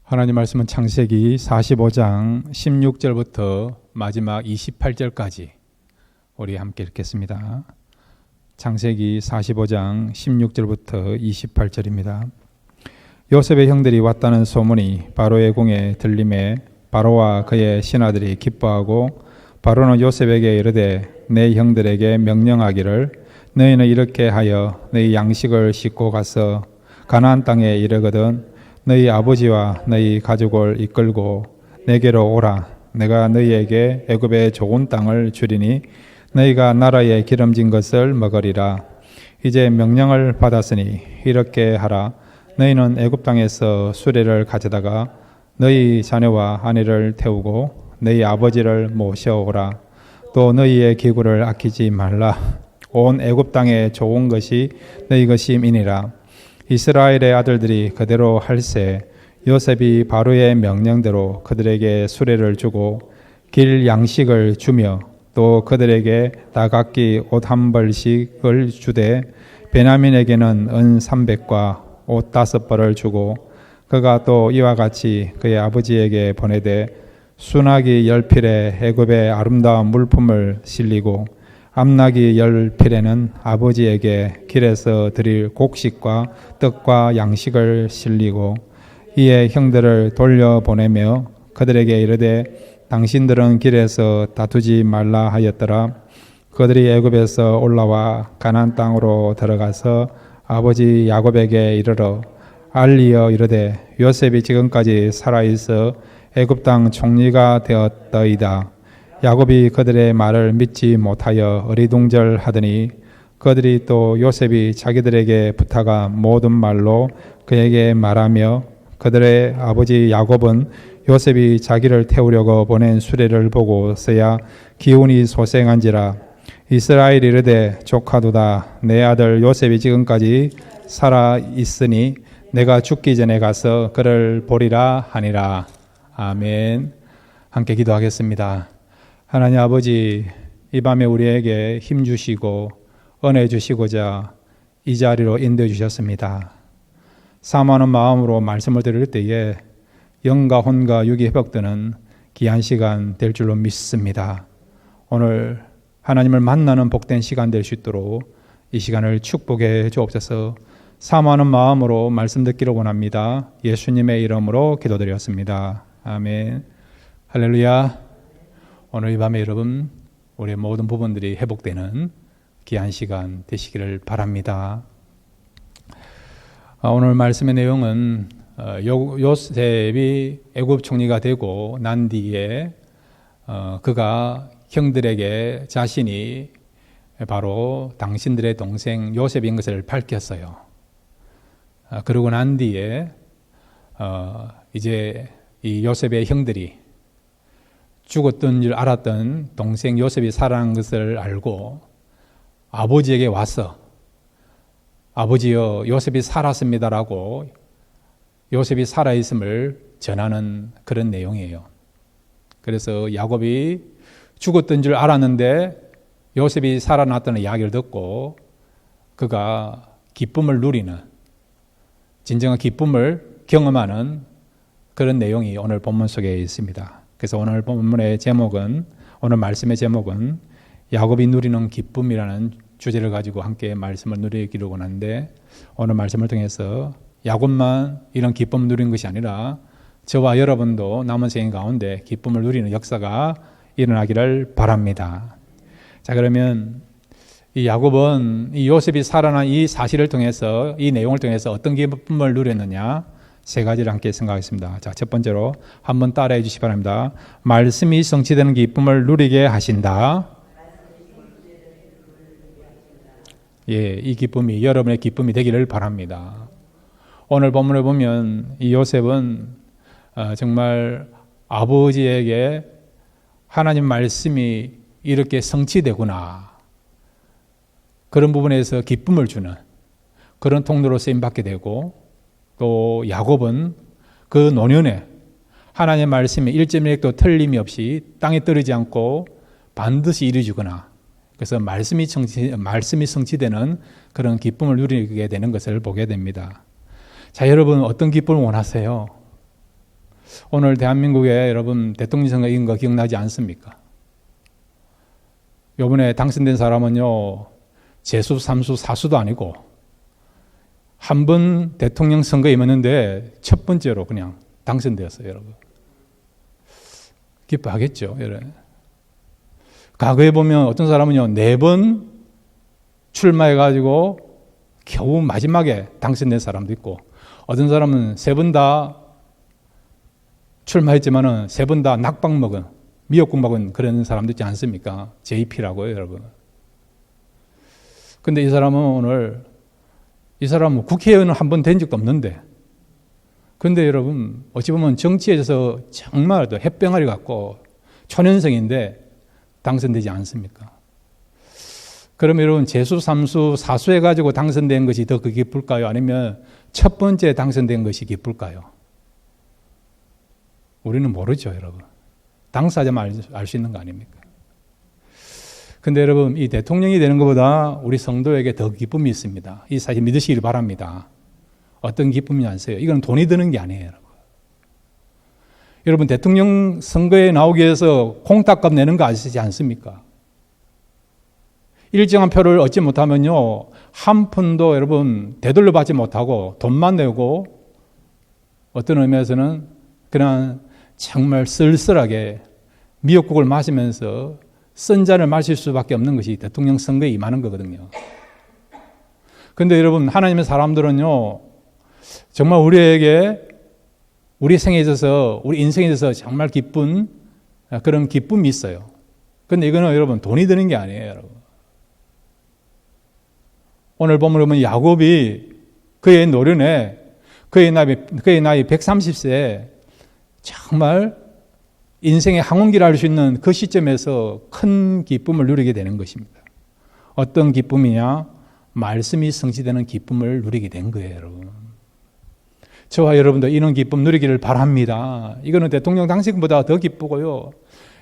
하나님 말씀은 창세기 45장 16절부터 마지막 28절까지 우리 함께 읽겠습니다. 창세기 45장 16절부터 28절입니다. 요셉의 형들이 왔다는 소문이 바로의 궁에 들림에 바로와 그의 신하들이 기뻐하고 바로는 요셉에게 이르되 내 형들에게 명령하기를 너희는 이렇게 하여 너희 양식을 싣고 가서 가나안 땅에 이르거든 너희 아버지와 너희 가족을 이끌고 내게로 오라. 내가 너희에게 애굽의 좋은 땅을 주리니 너희가 나라에 기름진 것을 먹으리라. 이제 명령을 받았으니 이렇게 하라. 너희는 애굽 땅에서 수레를 가져다가 너희 자녀와 아내를 태우고 너희 아버지를 모셔오라. 또 너희의 기구를 아끼지 말라. 온 애굽 땅에 좋은 것이 너희 것임이니라. 이스라엘의 아들들이 그대로 할세 요셉이 바로의 명령대로 그들에게 수레를 주고 길 양식을 주며 또 그들에게 다각기 옷 한 벌씩을 주되 베냐민에게는 은 300과 옷 5벌을 주고 그가 또 이와 같이 그의 아버지에게 보내되 순하기 10필에 애굽의 아름다운 물품을 실리고 암나기 10필에는 아버지에게 길에서 드릴 곡식과 떡과 양식을 실리고 이에 형들을 돌려보내며 그들에게 이르되 당신들은 길에서 다투지 말라 하였더라. 그들이 애굽에서 올라와 가나안 땅으로 들어가서 아버지 야곱에게 이르러 알리어 이르되 요셉이 지금까지 살아있어 애굽 땅 총리가 되었더이다. 야곱이 그들의 말을 믿지 못하여 어리둥절하더니 그들이 또 요셉이 자기들에게 부탁한 모든 말로 그에게 말하며 그들의 아버지 야곱은 요셉이 자기를 태우려고 보낸 수레를 보고서야 기운이 소생한지라. 이스라엘이 이르되 조카도다. 내 아들 요셉이 지금까지 살아 있으니 내가 죽기 전에 가서 그를 보리라 하니라. 아멘. 함께 기도하겠습니다. 하나님 아버지, 이 밤에 우리에게 힘 주시고 은혜 주시고자 이 자리로 인도해 주셨습니다. 사모하는 마음으로 말씀을 드릴 때에 영과 혼과 육이 회복되는 귀한 시간 될 줄로 믿습니다. 오늘 하나님을 만나는 복된 시간 될 수 있도록 이 시간을 축복해 주옵소서. 사모하는 마음으로 말씀 듣기를 원합니다. 예수님의 이름으로 기도드렸습니다. 아멘. 할렐루야. 오늘 이 밤에 여러분 우리의 모든 부분들이 회복되는 귀한 시간 되시기를 바랍니다. 오늘 말씀의 내용은 요셉이 애굽 총리가 되고 난 뒤에 그가 형들에게 자신이 바로 당신들의 동생 요셉인 것을 밝혔어요. 그러고 난 뒤에 이제 이 요셉의 형들이 죽었던 줄 알았던 동생 요셉이 살아난 것을 알고 아버지에게 와서 아버지여 요셉이 살았습니다라고 요셉이 살아있음을 전하는 그런 내용이에요. 그래서 야곱이 죽었던 줄 알았는데 요셉이 살아났다는 이야기를 듣고 그가 기쁨을 누리는 진정한 기쁨을 경험하는 그런 내용이 오늘 본문 속에 있습니다. 그래서 오늘 본문의 제목은 오늘 말씀의 제목은 야곱이 누리는 기쁨이라는 주제를 가지고 함께 말씀을 누리기를 원하는데 오늘 말씀을 통해서 야곱만 이런 기쁨을 누리는 것이 아니라 저와 여러분도 남은 생애 가운데 기쁨을 누리는 역사가 일어나기를 바랍니다. 자, 그러면 이 야곱은 이 요셉이 살아난 이 사실을 통해서 이 내용을 통해서 어떤 기쁨을 누렸느냐? 세 가지를 함께 생각하겠습니다. 자, 첫 번째로 한번 따라해 주시기 바랍니다. 말씀이 성취되는 기쁨을 누리게 하신다. 예, 이 기쁨이 여러분의 기쁨이 되기를 바랍니다. 오늘 본문을 보면 이 요셉은 정말 아버지에게 하나님 말씀이 이렇게 성취되구나 그런 부분에서 기쁨을 주는 그런 통로로 쓰임받게 되고 또 야곱은 그 노년에 하나님의 말씀이 1.1획도 틀림이 없이 땅에 떨어지지 않고 반드시 이루어지거나 그래서 말씀이 성취되는 그런 기쁨을 누리게 되는 것을 보게 됩니다. 자, 여러분 어떤 기쁨을 원하세요? 오늘 대한민국에 여러분 대통령 선거 이긴 거 기억나지 않습니까? 이번에 당선된 사람은요, 재수, 삼수, 사수도 아니고 한 번 대통령 선거에 임했는데 첫 번째로 그냥 당선되었어요, 여러분. 기뻐하겠죠, 여러분. 과거에 보면 어떤 사람은요, 4번 출마해가지고 겨우 마지막에 당선된 사람도 있고, 어떤 사람은 3번 다 출마했지만은 3번 다 낙방 먹은, 미역국 먹은 그런 사람도 있지 않습니까? JP라고요, 여러분. 근데 이 사람은 국회의원은 한 번 된 적도 없는데, 근데 여러분, 어찌 보면 정치에서 정말 햇병아리 같고 초년생인데 당선되지 않습니까? 그러면 여러분, 재수, 삼수, 사수 해가지고 당선된 것이 더 기쁠까요? 아니면 첫 번째 당선된 것이 기쁠까요? 우리는 모르죠, 여러분. 당사자만 알 수 있는 거 아닙니까? 근데 여러분, 이 대통령이 되는 것보다 우리 성도에게 더 기쁨이 있습니다. 이 사실 믿으시길 바랍니다. 어떤 기쁨이 아세요? 이건 돈이 드는 게 아니에요, 여러분. 여러분, 대통령 선거에 나오기 위해서 콩딱값 내는 거 아시지 않습니까? 일정한 표를 얻지 못하면요, 한 푼도 여러분 되돌려 받지 못하고 돈만 내고 어떤 의미에서는 그냥 정말 쓸쓸하게 미역국을 마시면서 쓴 잔을 마실 수밖에 없는 것이 대통령 선거에 임하는 거거든요. 그런데 여러분, 하나님의 사람들은요, 정말 우리에게 우리 생에 있어서, 우리 인생에 있어서 정말 기쁜 그런 기쁨이 있어요. 그런데 이거는 여러분 돈이 드는 게 아니에요, 여러분. 오늘 보면 야곱이 그의 노련에 그의 나이 130세에 정말 인생의 항원기를 할 수 있는 그 시점에서 큰 기쁨을 누리게 되는 것입니다. 어떤 기쁨이냐? 말씀이 성취되는 기쁨을 누리게 된 거예요, 여러분. 저와 여러분도 이런 기쁨 누리기를 바랍니다. 이거는 대통령 당선보다 더 기쁘고요.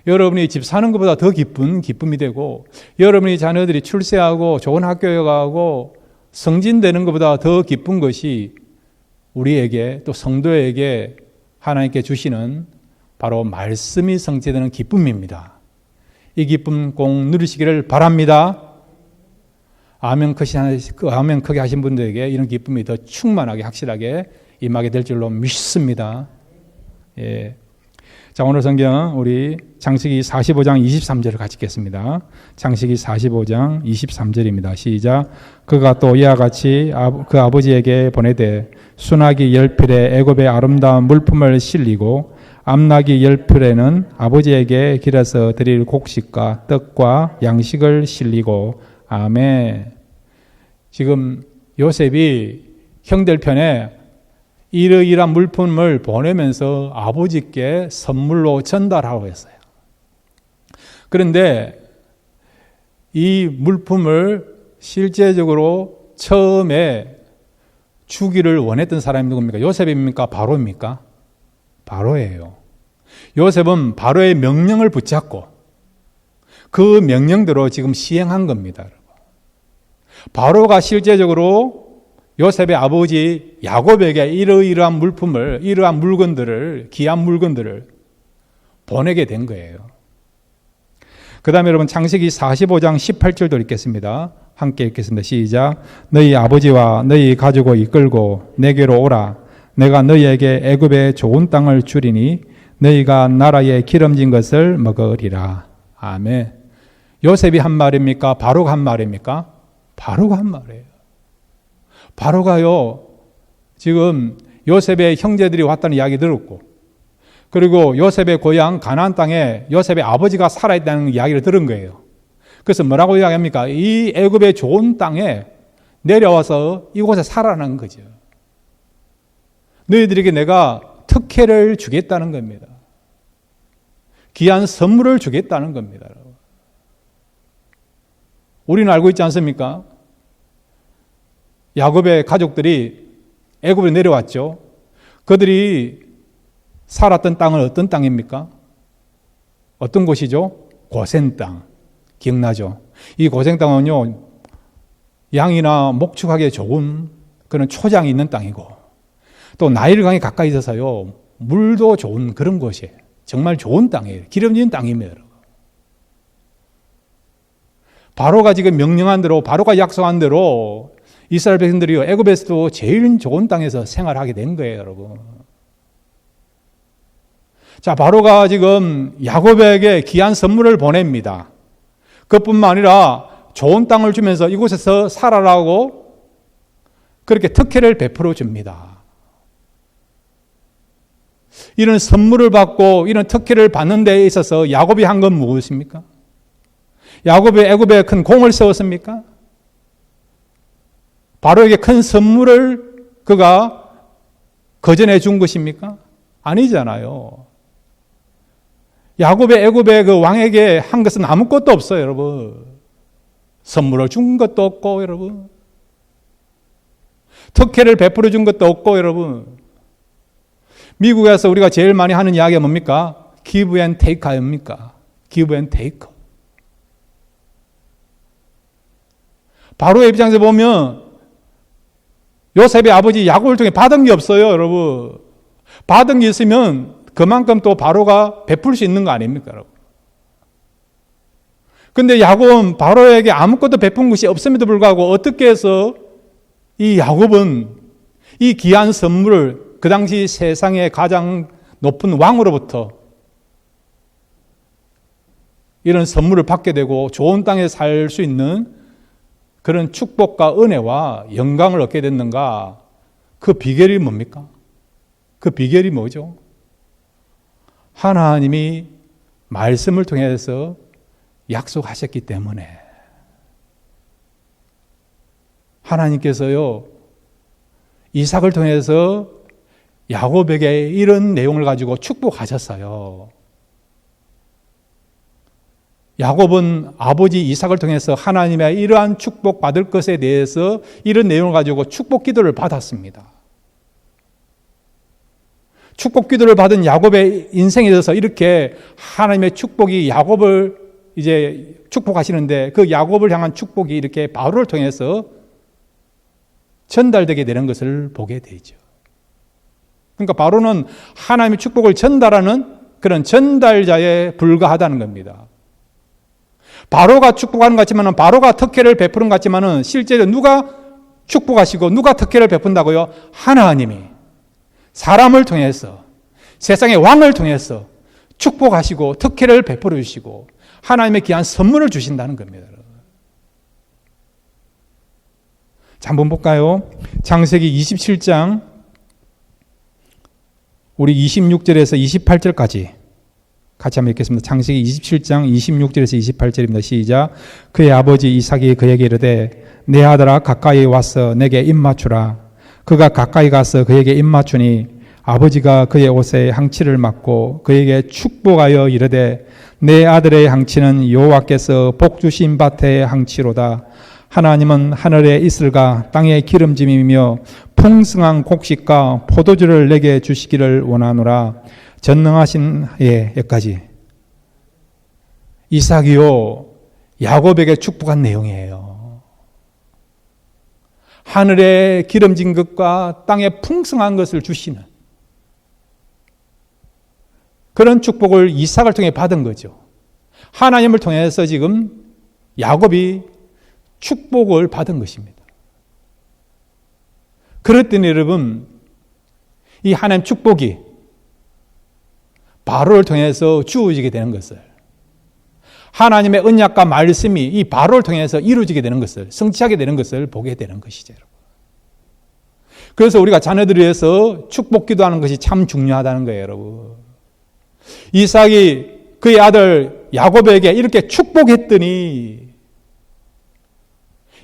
여러분이 집 사는 것보다 더 기쁜 기쁨이 되고, 여러분이 자녀들이 출세하고 좋은 학교에 가고 성진되는 것보다 더 기쁜 것이 우리에게 또 성도에게 하나님께 주시는 바로 말씀이 성취되는 기쁨입니다. 이 기쁨 꼭 누리시기를 바랍니다. 아멘 크게 하신 분들에게 이런 기쁨이 더 충만하게 확실하게 임하게 될 줄로 믿습니다. 예. 자, 오늘 성경 우리 창세기 45장 23절을 같이 읽겠습니다. 창세기 45장 23절입니다. 시작. 그가 또 이와 같이 그 아버지에게 보내되 순하기 10필에 애굽의 아름다운 물품을 실리고 암나기 10필에는 아버지에게 길어서 드릴 곡식과 떡과 양식을 실리고. 아멘. 지금 요셉이 형들 편에 이러이러한 물품을 보내면서 아버지께 선물로 전달하고 했어요. 그런데 이 물품을 실제적으로 처음에 주기를 원했던 사람이 누굽니까? 요셉입니까? 바로입니까? 바로예요. 요셉은 바로의 명령을 붙잡고 그 명령대로 지금 시행한 겁니다. 바로가 실제적으로 요셉의 아버지 야곱에게 이러이러한 물품을, 이러한 물건들을, 귀한 물건들을 보내게 된 거예요. 그 다음에 여러분 창세기 45장 18절도 읽겠습니다. 함께 읽겠습니다. 시작. 너희 아버지와 너희 가족을 이끌고 내게로 오라. 내가 너희에게 애굽의 좋은 땅을 주리니 너희가 나라에 기름진 것을 먹으리라. 아멘. 요셉이 한 말입니까? 바로가 한 말입니까? 바로가 한 말이에요. 바로가요, 지금 요셉의 형제들이 왔다는 이야기 들었고, 그리고 요셉의 고향 가나안 땅에 요셉의 아버지가 살아있다는 이야기를 들은 거예요. 그래서 뭐라고 이야기합니까? 이 애굽의 좋은 땅에 내려와서 이곳에 살아난 거죠. 너희들에게 내가 특혜를 주겠다는 겁니다. 귀한 선물을 주겠다는 겁니다. 우리는 알고 있지 않습니까? 야곱의 가족들이 애굽에 내려왔죠. 그들이 살았던 땅은 어떤 땅입니까? 어떤 곳이죠? 고센 땅. 기억나죠? 이 고센 땅은요, 양이나 목축하기 좋은 그런 초장이 있는 땅이고, 또 나일강이 가까이 있어서요, 물도 좋은 그런 곳이에요. 정말 좋은 땅이에요. 기름진 땅입니다. 여러분. 바로가 지금 명령한 대로, 바로가 약속한 대로 이스라엘 백성들이 애굽에서도 제일 좋은 땅에서 생활하게 된 거예요, 여러분. 자, 바로가 지금 야곱에게 귀한 선물을 보냅니다. 그뿐만 아니라 좋은 땅을 주면서 이곳에서 살아라고 그렇게 특혜를 베풀어 줍니다. 이런 선물을 받고 이런 특혜를 받는 데 있어서 야곱이 한 건 무엇입니까? 야곱이 애굽에 큰 공을 세웠습니까? 바로에게 큰 선물을 그가 거전해 준 것입니까? 아니잖아요. 야곱의 애굽의 그 왕에게 한 것은 아무것도 없어요, 여러분. 선물을 준 것도 없고, 여러분. 특혜를 베풀어 준 것도 없고, 여러분. 미국에서 우리가 제일 많이 하는 이야기가 뭡니까? give and take 아닙니까? give and take. 바로의 입장에서 보면 요셉의 아버지 야곱을 통해 받은 게 없어요, 여러분. 받은 게 있으면 그만큼 또 바로가 베풀 수 있는 거 아닙니까, 여러분? 근데 야곱은 바로에게 아무것도 베푼 것이 없음에도 불구하고 어떻게 해서 이 야곱은 이 귀한 선물을 그 당시 세상의 가장 높은 왕으로부터 이런 선물을 받게 되고 좋은 땅에 살 수 있는 그런 축복과 은혜와 영광을 얻게 됐는가? 그 비결이 뭡니까? 그 비결이 뭐죠? 하나님이 말씀을 통해서 약속하셨기 때문에 하나님께서요 이삭을 통해서 야곱에게 이런 내용을 가지고 축복하셨어요. 야곱은 아버지 이삭을 통해서 하나님의 이러한 축복 받을 것에 대해서 이런 내용을 가지고 축복 기도를 받았습니다. 축복 기도를 받은 야곱의 인생에 대해서 이렇게 하나님의 축복이 야곱을 이제 축복하시는데 그 야곱을 향한 축복이 이렇게 바로를 통해서 전달되게 되는 것을 보게 되죠. 그러니까 바로는 하나님의 축복을 전달하는 그런 전달자에 불과하다는 겁니다. 바로가 축복하는 것 같지만은 바로가 특혜를 베푸는 것 같지만은 실제로 누가 축복하시고 누가 특혜를 베푼다고요? 하나님이 사람을 통해서 세상의 왕을 통해서 축복하시고 특혜를 베풀어 주시고 하나님의 귀한 선물을 주신다는 겁니다. 자, 한번 볼까요? 창세기 27장 우리 26절에서 28절까지 같이 한번 읽겠습니다. 창세기 27장 26절에서 28절입니다. 시작. 그의 아버지 이삭이 그에게 이르되 내 아들아 가까이 와서 내게 입 맞추라. 그가 가까이 가서 그에게 입 맞추니 아버지가 그의 옷에 항치를 맞고 그에게 축복하여 이르되 내 아들의 항치는 여호와께서 복 주신 밭의 항치로다. 하나님은 하늘의 이슬과 땅의 기름짐이며 풍성한 곡식과 포도주를 내게 주시기를 원하노라. 전능하신 여기까지. 이삭이요 야곱에게 축복한 내용이에요. 하늘의 기름진 것과 땅의 풍성한 것을 주시는 그런 축복을 이삭을 통해 받은 거죠. 하나님을 통해서 지금 야곱이 축복을 받은 것입니다. 그랬더니 여러분, 이 하나님 축복이 바로를 통해서 주어지게 되는 것을, 하나님의 언약과 말씀이 이 바로를 통해서 이루어지게 되는 것을, 성취하게 되는 것을 보게 되는 것이죠. 여러분. 그래서 우리가 자녀들을 위해서 축복 기도하는 것이 참 중요하다는 거예요, 여러분. 이삭이 그의 아들 야곱에게 이렇게 축복했더니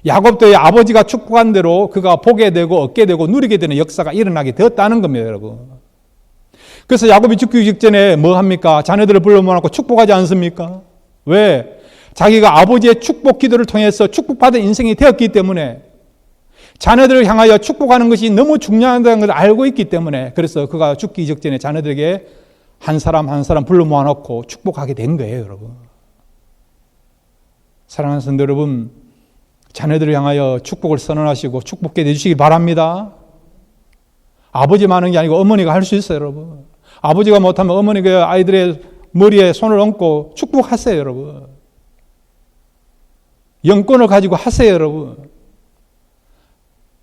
야곱도 아버지가 축복한 대로 그가 보게 되고 얻게 되고 누리게 되는 역사가 일어나게 되었다는 겁니다, 여러분. 그래서 야곱이 죽기 직전에 뭐 합니까? 자녀들을 불러 모아놓고 축복하지 않습니까? 왜? 자기가 아버지의 축복 기도를 통해서 축복받은 인생이 되었기 때문에, 자녀들을 향하여 축복하는 것이 너무 중요하다는 걸 알고 있기 때문에, 그래서 그가 죽기 직전에 자녀들에게 한 사람 한 사람 불러 모아놓고 축복하게 된 거예요, 여러분. 사랑하는 성도 여러분, 자녀들을 향하여 축복을 선언하시고 축복해 주시기 바랍니다. 아버지만 하는 게 아니고 어머니가 할 수 있어요, 여러분. 아버지가 못하면 어머니가 아이들의 머리에 손을 얹고 축복하세요, 여러분. 영권을 가지고 하세요, 여러분.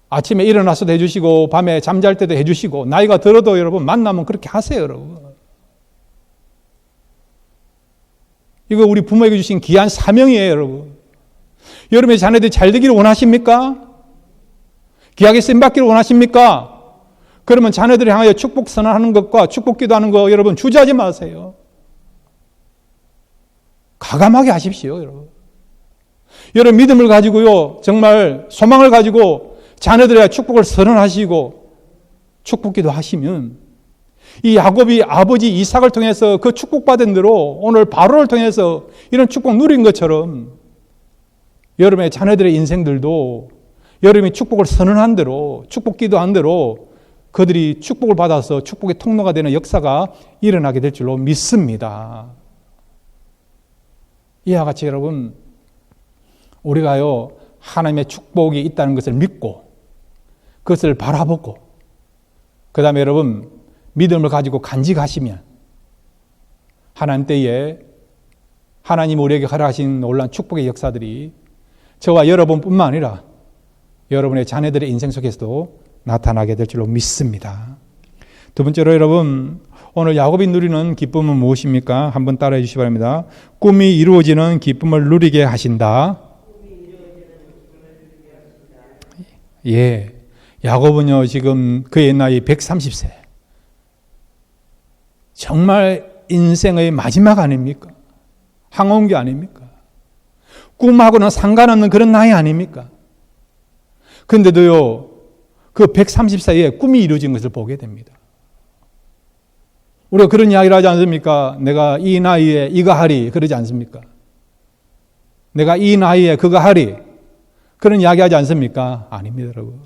아침에 일어나서도 해주시고 밤에 잠잘 때도 해주시고 나이가 들어도 여러분 만나면 그렇게 하세요, 여러분. 이거 우리 부모에게 주신 귀한 사명이에요, 여러분. 여러분의 자녀들이 잘 되기를 원하십니까? 귀하게 쓰임받기를 원하십니까? 그러면 자녀들을 향하여 축복 선언하는 것과 축복 기도하는 거 여러분 주저하지 마세요. 과감하게 하십시오, 여러분. 여러분 믿음을 가지고요, 정말 소망을 가지고 자녀들의 축복을 선언하시고 축복 기도하시면 이 야곱이 아버지 이삭을 통해서 그 축복받은 대로 오늘 바로를 통해서 이런 축복 누린 것처럼 여러분의 자녀들의 인생들도 여러분이 축복을 선언한 대로 축복 기도한 대로 그들이 축복을 받아서 축복의 통로가 되는 역사가 일어나게 될 줄로 믿습니다. 이와 같이 여러분 우리가요 하나님의 축복이 있다는 것을 믿고 그것을 바라보고 그 다음에 여러분 믿음을 가지고 간직하시면 하나님 때에 하나님 우리에게 허락하신 놀라운 축복의 역사들이 저와 여러분뿐만 아니라 여러분의 자녀들의 인생 속에서도 나타나게 될 줄로 믿습니다. 두 번째로 여러분 오늘 야곱이 누리는 기쁨은 무엇입니까? 한번 따라해 주시기 바랍니다. 꿈이 이루어지는 기쁨을 누리게 하신다. 예, 야곱은요 지금 그의 나이 130세 정말 인생의 마지막 아닙니까? 황혼기 아닙니까? 꿈하고는 상관없는 그런 나이 아닙니까? 근데도요 그 130세에 꿈이 이루어진 것을 보게 됩니다. 우리가 그런 이야기를 하지 않습니까? 내가 이 나이에 이거 하리 그러지 않습니까? 내가 이 나이에 그거 하리 그런 이야기 하지 않습니까? 아닙니다, 여러분.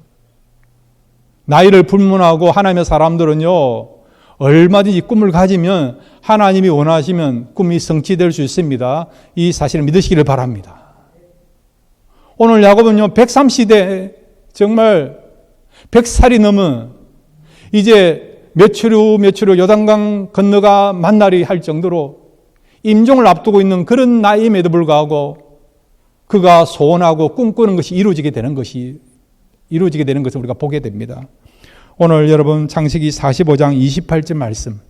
나이를 불문하고 하나님의 사람들은요 얼마든지 꿈을 가지면 하나님이 원하시면 꿈이 성취될 수 있습니다. 이 사실을 믿으시기를 바랍니다. 오늘 야곱은요 130대 정말 100살이 넘은 이제 며칠 후 요단강 건너가 만나리 할 정도로 임종을 앞두고 있는 그런 나이임에도 불구하고 그가 소원하고 꿈꾸는 것이 이루어지게 되는 것을 우리가 보게 됩니다. 오늘 여러분 창세기 45장 28절 말씀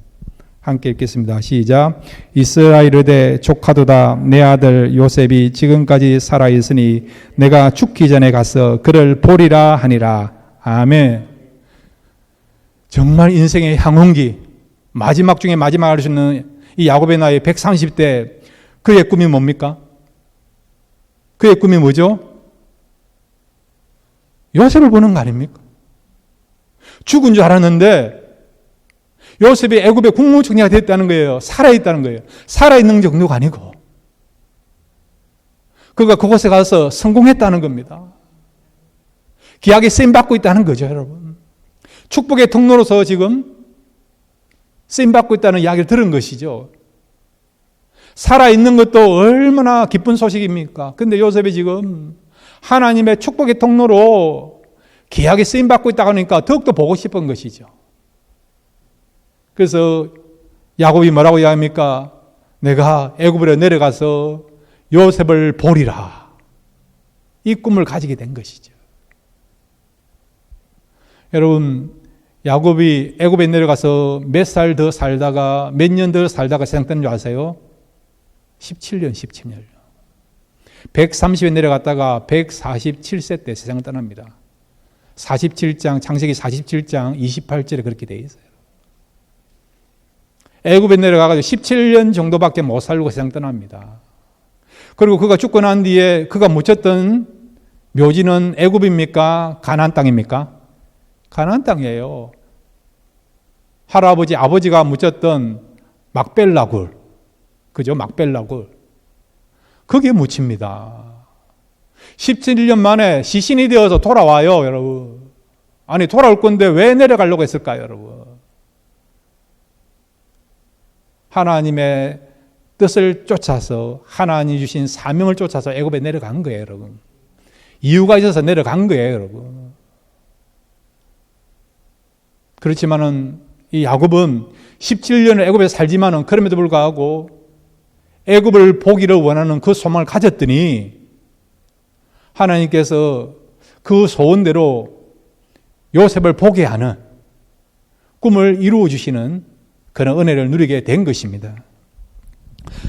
함께 읽겠습니다. 시작. 이스라엘의 조카도다 내 아들 요셉이 지금까지 살아있으니 내가 죽기 전에 가서 그를 보리라 하니라. 아멘. 정말 인생의 향혼기 마지막 중에 마지막 할 수 있는 이 야곱의 나이 130대 그의 꿈이 뭡니까? 그의 꿈이 뭐죠? 요셉을 보는 거 아닙니까? 죽은 줄 알았는데 요셉이 애굽의 국무총리가 됐다는 거예요. 살아있다는 거예요. 살아있는 정도가 아니고 그가 그곳에 가서 성공했다는 겁니다. 귀하게 쓰임받고 있다는 거죠, 여러분. 축복의 통로로서 지금 쓰임받고 있다는 이야기를 들은 것이죠. 살아있는 것도 얼마나 기쁜 소식입니까? 근데 요셉이 지금 하나님의 축복의 통로로 귀하게 쓰임받고 있다고 하니까 더욱더 보고 싶은 것이죠. 그래서 야곱이 뭐라고 이야기합니까? 내가 애굽으로 내려가서 요셉을 보리라. 이 꿈을 가지게 된 것이죠. 여러분, 야곱이 애굽에 내려가서 몇 살 더 살다가 몇 년 더 살다가 세상 떠난 줄 아세요? 17년. 130에 내려갔다가 147세 때 세상을 떠납니다. 47장, 창세기 47장 28절에 그렇게 되어 있어요. 애굽에 내려가서 17년 정도밖에 못 살고 세상 떠납니다. 그리고 그가 죽고 난 뒤에 그가 묻혔던 묘지는 애굽입니까? 가나안 땅입니까? 가나안 땅이에요. 할아버지, 아버지가 묻혔던 막벨라굴, 그죠? 막벨라굴. 거기에 묻힙니다. 17년 만에 시신이 되어서 돌아와요, 여러분. 아니, 돌아올 건데 왜 내려가려고 했을까요, 여러분? 하나님의 뜻을 쫓아서 하나님이 주신 사명을 쫓아서 애굽에 내려간 거예요, 여러분. 이유가 있어서 내려간 거예요, 여러분. 그렇지만은 이 야곱은 17년을 애굽에 살지만은 그럼에도 불구하고 애굽을 보기를 원하는 그 소망을 가졌더니 하나님께서 그 소원대로 요셉을 보게 하는 꿈을 이루어 주시는 그런 은혜를 누리게 된 것입니다.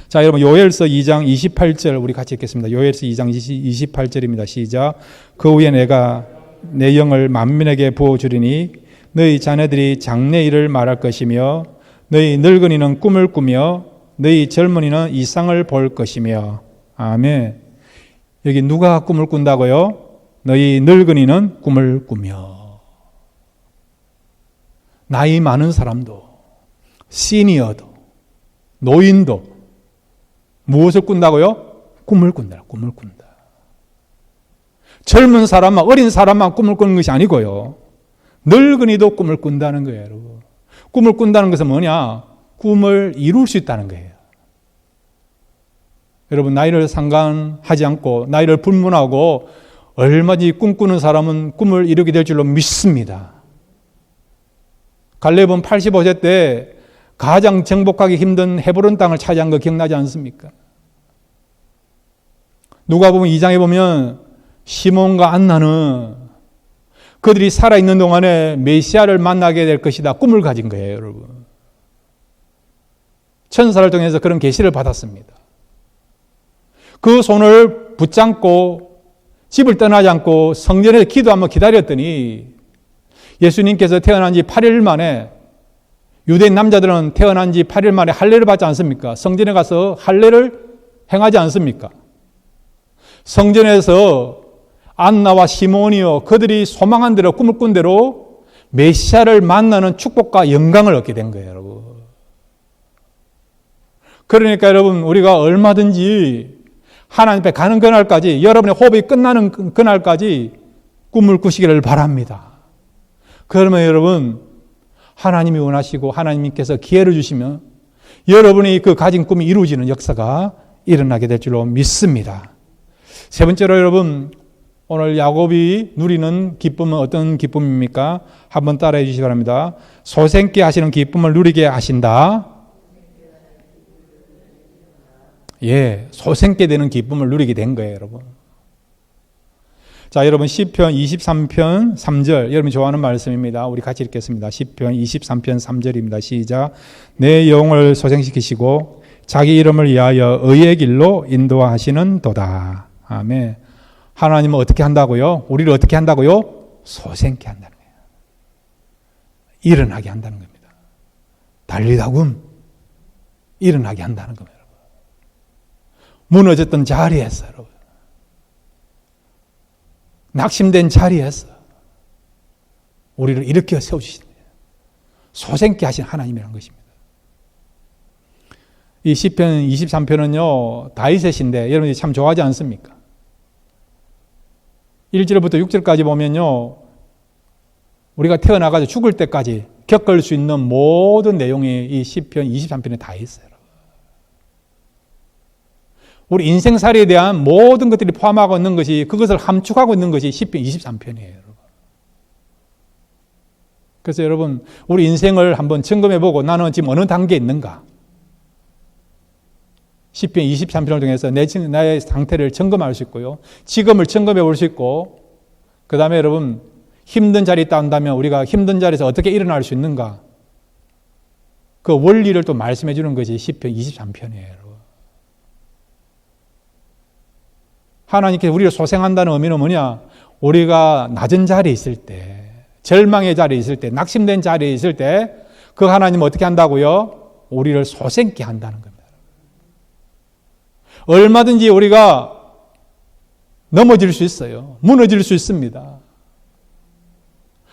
자, 여러분 요엘서 2장 28절 우리 같이 읽겠습니다. 요엘서 2장 28절입니다. 시작. 그 후에 내가 내 영을 만민에게 부어주리니 너희 자녀들이 장래 일을 말할 것이며 너희 늙은이는 꿈을 꾸며 너희 젊은이는 이상을 볼 것이며. 아멘. 여기 누가 꿈을 꾼다고요? 너희 늙은이는 꿈을 꾸며. 나이 많은 사람도, 시니어도, 노인도 무엇을 꾼다고요? 꿈을 꾼다. 꿈을 꾼다. 젊은 사람만, 어린 사람만 꿈을 꾸는 것이 아니고요. 늙은이도 꿈을 꾼다는 거예요, 여러분. 꿈을 꾼다는 것은 뭐냐? 꿈을 이룰 수 있다는 거예요. 여러분, 나이를 상관하지 않고 나이를 불문하고 얼마든지 꿈꾸는 사람은 꿈을 이루게 될 줄로 믿습니다. 갈렙은 85세 때 가장 정복하기 힘든 헤브론 땅을 차지한 거 기억나지 않습니까? 누가 보면 2장에 보면 시몬과 안나는 그들이 살아있는 동안에 메시아를 만나게 될 것이다 꿈을 가진 거예요, 여러분. 천사를 통해서 그런 계시를 받았습니다. 그 손을 붙잡고 집을 떠나지 않고 성전에서 기도하며 기다렸더니 예수님께서 태어난 지 8일 만에, 유대인 남자들은 태어난 지 8일 만에 할례를 받지 않습니까? 성전에 가서 할례를 행하지 않습니까? 성전에서 안나와 시몬이요 그들이 소망한 대로 꿈을 꾼 대로 메시아를 만나는 축복과 영광을 얻게 된 거예요, 여러분. 그러니까 여러분, 우리가 얼마든지 하나님 앞에 가는 그날까지, 여러분의 호흡이 끝나는 그날까지 꿈을 꾸시기를 바랍니다. 그러면 여러분, 하나님이 원하시고 하나님께서 기회를 주시면 여러분이 그 가진 꿈이 이루어지는 역사가 일어나게 될 줄로 믿습니다. 세 번째로 여러분, 오늘 야곱이 누리는 기쁨은 어떤 기쁨입니까? 한번 따라해 주시기 바랍니다. 소생케 하시는 기쁨을 누리게 하신다. 예, 소생케 되는 기쁨을 누리게 된 거예요, 여러분. 자, 여러분 시편 23편 3절, 여러분이 좋아하는 말씀입니다. 우리 같이 읽겠습니다. 시편 23편 3절입니다. 시작. 내 영을 소생시키시고 자기 이름을 위하여 의의 길로 인도하시는 도다. 아멘. 하나님은 어떻게 한다고요? 우리를 어떻게 한다고요? 소생케 한다는 거예요. 일어나게 한다는 겁니다. 달리다군 일어나게 한다는 겁니다. 무너졌던 자리에서, 여러분, 낙심된 자리에서 우리를 일으켜 세워주시는 거예요. 소생케 하신 하나님이라는 것입니다. 이 시편 23편은요 다윗의 시인데 여러분이 참 좋아하지 않습니까? 1절부터 6절까지 보면요 우리가 태어나가지고 죽을 때까지 겪을 수 있는 모든 내용이 이 시편 23편에 다 있어요. 우리 인생살이에 대한 모든 것들이 포함하고 있는 것이, 그것을 함축하고 있는 것이 시편 23편이에요. 그래서 여러분, 우리 인생을 한번 점검해보고 나는 지금 어느 단계에 있는가? 시편 23편을 통해서 나의 상태를 점검할 수 있고요. 지금을 점검해 볼 수 있고, 그 다음에 여러분, 힘든 자리에 있다 한다면 우리가 힘든 자리에서 어떻게 일어날 수 있는가? 그 원리를 또 말씀해 주는 것이 시편 23편이에요. 하나님께서 우리를 소생한다는 의미는 뭐냐? 우리가 낮은 자리에 있을 때, 절망의 자리에 있을 때, 낙심된 자리에 있을 때 그 하나님은 어떻게 한다고요? 우리를 소생케 한다는 겁니다. 얼마든지 우리가 넘어질 수 있어요. 무너질 수 있습니다.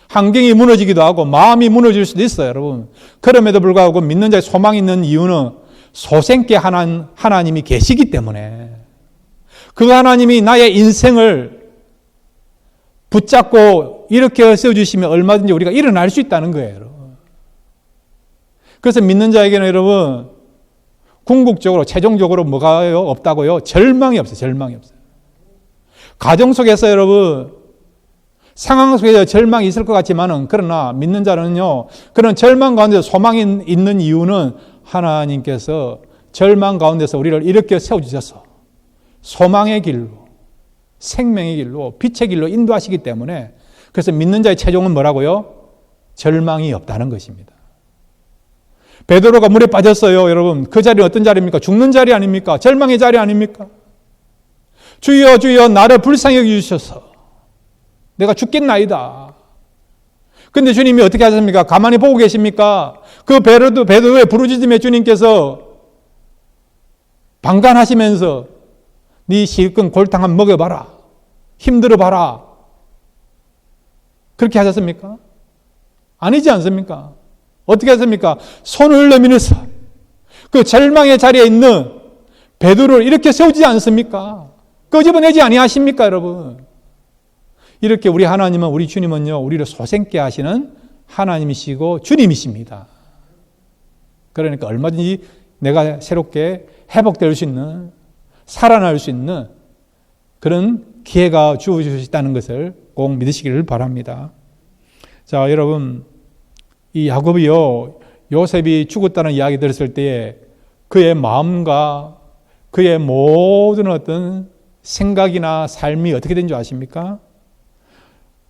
환경이 무너지기도 하고 마음이 무너질 수도 있어요, 여러분. 그럼에도 불구하고 믿는 자의 소망이 있는 이유는 소생케 하나님이 계시기 때문에, 그 하나님이 나의 인생을 붙잡고 일으켜 세워주시면 얼마든지 우리가 일어날 수 있다는 거예요, 여러분. 그래서 믿는 자에게는 여러분, 궁극적으로, 최종적으로 뭐가 없다고요? 절망이 없어요. 절망이 없어요. 가정 속에서 여러분, 상황 속에 절망이 있을 것 같지만은, 그러나 믿는 자는요, 그런 절망 가운데 소망이 있는 이유는 하나님께서 절망 가운데서 우리를 일으켜 세워주셔서 소망의 길로, 생명의 길로, 빛의 길로 인도하시기 때문에, 그래서 믿는 자의 최종은 뭐라고요? 절망이 없다는 것입니다. 베드로가 물에 빠졌어요, 여러분. 그 자리는 어떤 자리입니까? 죽는 자리 아닙니까? 절망의 자리 아닙니까? 주여 주여 나를 불쌍히 여기주셔서 내가 죽겠나이다. 근데 주님이 어떻게 하셨습니까? 가만히 보고 계십니까? 그 베드로의 부르짖음에 주님께서 방관하시면서 네 실컷 골탕 한번 먹어봐라. 힘들어봐라. 그렇게 하셨습니까? 아니지 않습니까? 어떻게 하십니까? 손을 내밀어서 그 절망의 자리에 있는 베드로를 이렇게 세우지 않습니까? 끄집어내지 아니하십니까, 여러분? 이렇게 우리 하나님은, 우리 주님은요, 우리를 소생케 하시는 하나님이시고 주님이십니다. 그러니까 얼마든지 내가 새롭게 회복될 수 있는, 살아날 수 있는 그런 기회가 주어질 수 있다는 것을 꼭 믿으시기를 바랍니다. 자, 여러분, 이 야곱이요, 요셉이 죽었다는 이야기 들었을 때에 그의 마음과 그의 모든 어떤 생각이나 삶이 어떻게 된 줄 아십니까?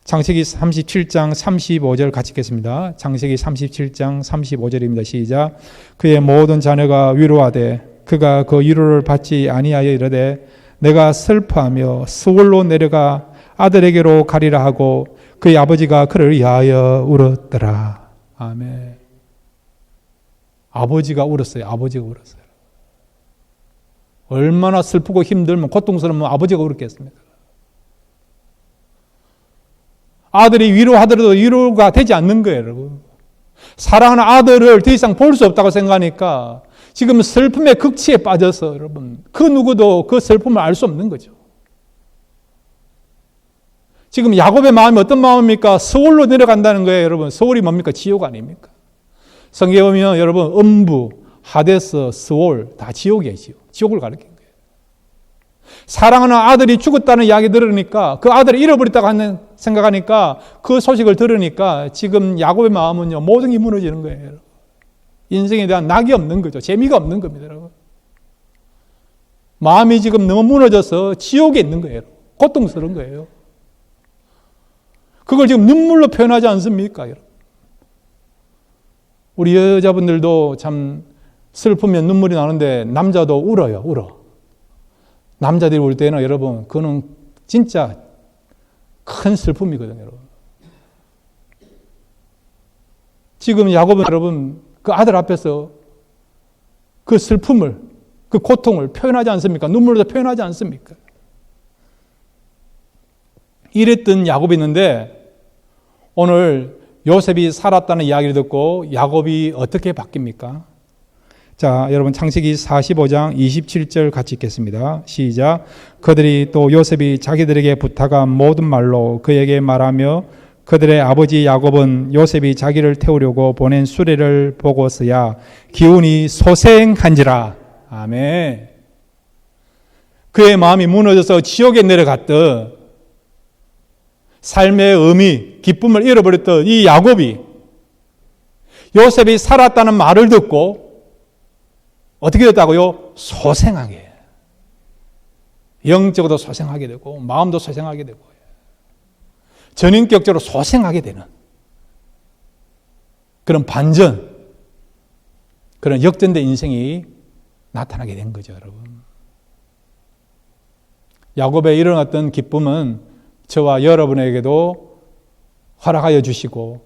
창세기 37장 35절 같이 읽겠습니다. 창세기 37장 35절입니다. 시작. 그의 모든 자녀가 위로하되 그가 그 위로를 받지 아니하여 이르되 내가 슬퍼하며 스올로 내려가 아들에게로 가리라 하고 그의 아버지가 그를 위하여 울었더라. 아멘. 아버지가 울었어요. 아버지가 울었어요. 얼마나 슬프고 힘들면, 고통스러우면 아버지가 울었겠습니까? 아들이 위로하더라도 위로가 되지 않는 거예요, 여러분. 사랑하는 아들을 더 이상 볼 수 없다고 생각하니까 지금 슬픔의 극치에 빠져서, 여러분, 그 누구도 그 슬픔을 알 수 없는 거죠. 지금 야곱의 마음이 어떤 마음입니까? 스올로 내려간다는 거예요, 여러분. 스올이 뭡니까? 지옥 아닙니까? 성경에 보면 여러분, 음부, 하데스, 스올 다 지옥이에요, 지옥. 지옥을 가리킨 거예요. 사랑하는 아들이 죽었다는 이야기 들으니까, 그 아들을 잃어버렸다고 생각하니까, 그 소식을 들으니까 지금 야곱의 마음은요, 모든 게 무너지는 거예요. 인생에 대한 낙이 없는 거죠. 재미가 없는 겁니다, 여러분. 마음이 지금 너무 무너져서 지옥에 있는 거예요. 고통스러운 거예요. 그걸 지금 눈물로 표현하지 않습니까, 여러분? 우리 여자분들도 참 슬프면 눈물이 나는데 남자도 울어요, 울어. 남자들이 울 때는 여러분, 그거는 진짜 큰 슬픔이거든요, 여러분. 지금 야곱은 여러분, 그 아들 앞에서 그 슬픔을, 그 고통을 표현하지 않습니까? 눈물로 표현하지 않습니까? 이랬던 야곱이 있는데, 오늘 요셉이 살았다는 이야기를 듣고 야곱이 어떻게 바뀝니까? 자, 여러분 창세기 45장 27절 같이 읽겠습니다. 시작. 그들이 또 요셉이 자기들에게 부탁한 모든 말로 그에게 말하며 그들의 아버지 야곱은 요셉이 자기를 태우려고 보낸 수레를 보고서야 기운이 소생한지라. 아멘. 그의 마음이 무너져서 지옥에 내려갔던, 삶의 의미, 기쁨을 잃어버렸던 이 야곱이 요셉이 살았다는 말을 듣고 어떻게 됐다고요? 소생하게. 영적으로도 소생하게 되고 마음도 소생하게 되고 전인격적으로 소생하게 되는 그런 반전, 그런 역전된 인생이 나타나게 된 거죠, 여러분. 야곱의 일어났던 기쁨은 저와 여러분에게도 허락하여 주시고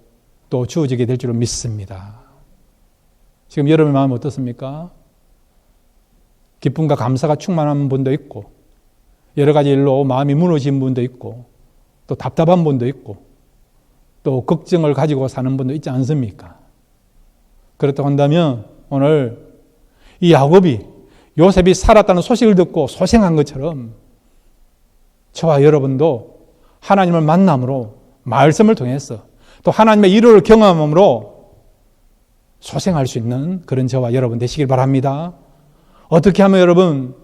또 주어지게 될 줄로 믿습니다. 지금 여러분의 마음은 어떻습니까? 기쁨과 감사가 충만한 분도 있고, 여러 가지 일로 마음이 무너진 분도 있고, 또 답답한 분도 있고, 또 걱정을 가지고 사는 분도 있지 않습니까? 그렇다고 한다면 오늘 이 야곱이 요셉이 살았다는 소식을 듣고 소생한 것처럼 저와 여러분도 하나님을 만남으로, 말씀을 통해서 또 하나님의 위로를 경험함으로 소생할 수 있는 그런 저와 여러분 되시길 바랍니다. 어떻게 하면 여러분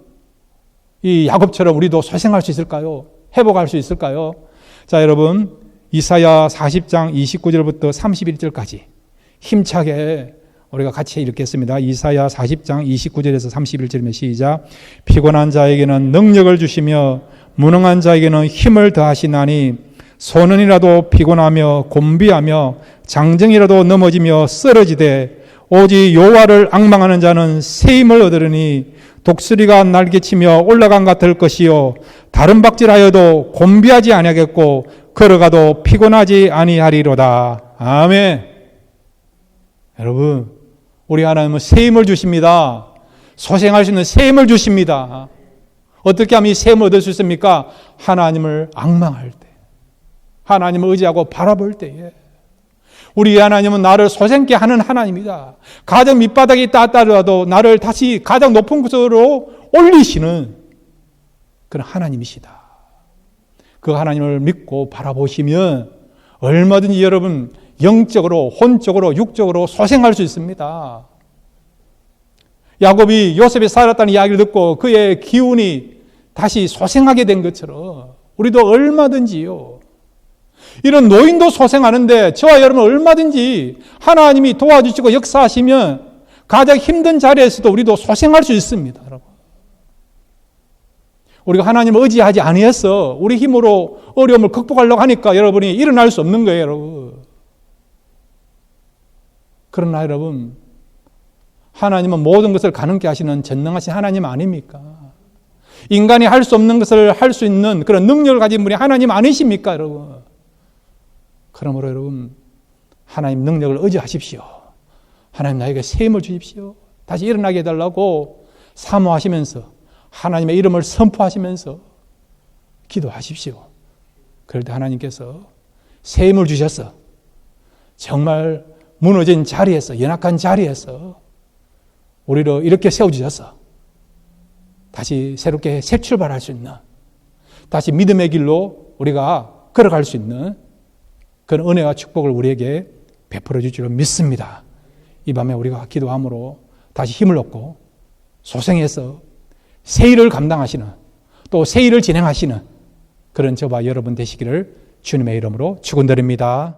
이 야곱처럼 우리도 소생할 수 있을까요? 회복할 수 있을까요? 자, 여러분, 이사야 40장 29절부터 31절까지 힘차게 우리가 같이 읽겠습니다. 이사야 40장 29절에서 31절이면 시작. 피곤한 자에게는 능력을 주시며 무능한 자에게는 힘을 더하시나니 소년이라도 피곤하며 곤비하며 장정이라도 넘어지며 쓰러지되 오직 여호와를 앙망하는 자는 새 힘을 얻으리니 독수리가 날개치며 올라간 같을 것이요 다른 박질하여도 곤비하지 아니하겠고 걸어가도 피곤하지 아니하리로다. 아멘. 여러분, 우리 하나님은 새 힘을 주십니다. 소생할 수 있는 새 힘을 주십니다. 어떻게 하면 이 새 힘을 얻을 수 있습니까? 하나님을 앙망할 때, 하나님을 의지하고 바라볼 때에. 우리 하나님은 나를 소생케 하는 하나님이다. 가장 밑바닥에 있다 하더라도 나를 다시 가장 높은 곳으로 올리시는 그런 하나님이시다. 그 하나님을 믿고 바라보시면 얼마든지 여러분 영적으로, 혼적으로, 육적으로 소생할 수 있습니다. 야곱이 요셉이 살았다는 이야기를 듣고 그의 기운이 다시 소생하게 된 것처럼 우리도 얼마든지요. 이런 노인도 소생하는데 저와 여러분 얼마든지 하나님이 도와주시고 역사하시면 가장 힘든 자리에서도 우리도 소생할 수 있습니다. 여러분. 우리가 하나님을 의지하지 아니해서 우리 힘으로 어려움을 극복하려고 하니까 여러분이 일어날 수 없는 거예요. 여러분. 그러나 여러분, 하나님은 모든 것을 가능케 하시는 전능하신 하나님 아닙니까? 인간이 할 수 없는 것을 할 수 있는 그런 능력을 가진 분이 하나님 아니십니까, 여러분? 그러므로 여러분, 하나님 능력을 의지하십시오. 하나님 나에게 새 힘을 주십시오. 다시 일어나게 해달라고 사모하시면서 하나님의 이름을 선포하시면서 기도하십시오. 그럴 때 하나님께서 새 힘을 주셔서 정말 무너진 자리에서, 연약한 자리에서 우리를 이렇게 세워주셔서 다시 새롭게 새 출발할 수 있는, 다시 믿음의 길로 우리가 걸어갈 수 있는 그런 은혜와 축복을 우리에게 베풀어 줄 줄 믿습니다. 이 밤에 우리가 기도함으로 다시 힘을 얻고 소생해서 새 일을 감당하시는, 또 새 일을 진행하시는 그런 저와 여러분 되시기를 주님의 이름으로 축원드립니다.